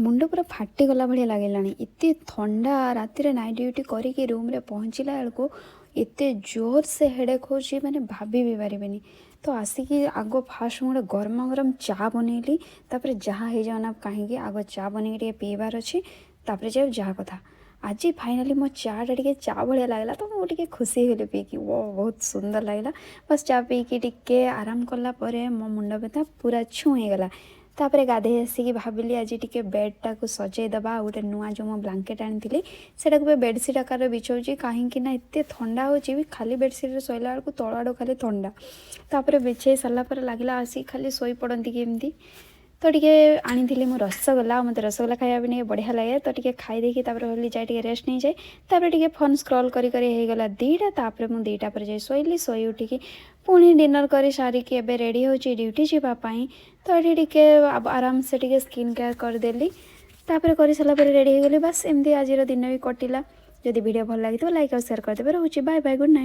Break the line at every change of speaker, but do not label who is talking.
मुंड पूरा फाटीगला भाई लगे एत थंडा रातिर नाइट ड्यूटी करके रूम रे पहुँचला बेलू एत जोर से हेडेक हो मैंने भाभी भी पारे तो आसिकी आग फास्ट गोटे गरम गरम चा बनैली तापर जहाँ हो जाना कहीं आग चा बनई पीबार अच्छी तापर जाओ जहाँ कथा आज फाइनाली मो चाटा टे चा भाया लगला तो मुझे खुशी होली पीकी वो बहुत सुंदर लगला। बस चा पीकी टिके आराम कलापर मो मुंड व्यथा पूरा छू होगला। तापर गाधे आसिक भाविली आज टिके बेडटा को सजईदबा गोटे नुआ जो मो ब्लांकेट आनी से बेडसीट आकार बिछाऊँगी कहीं एत थंडा हो खाली बेडसीट शोला बेलू तल आड़ खाली थंडा तापर बिछे सारापर लगे आसिक खाली शोई पड़ती केमती तो टे आनी मो रसगोला मत रसगोला खाया नहीं बढ़िया लगे तो टे खाईदेकी भाई जाए रेस्ट नहीं जाए तापर टे फोन स्क्रॉल करीगला दीटा तापर मुझे दीटा पर जाए शोली शोई उठिकी पुणी डिनर कर सारिकी एबे रेडी हो ड्यूटी जावाई तो ये टे आराम से टे स्किन केयर करदेली तापर कर सारापर रेडी हो गली। बस एमती आज दिन भी कटिला। जदि वीडियो भल लगी तो लाइक और शेयर करदे। रोचे बाय बाय गुड नाइट।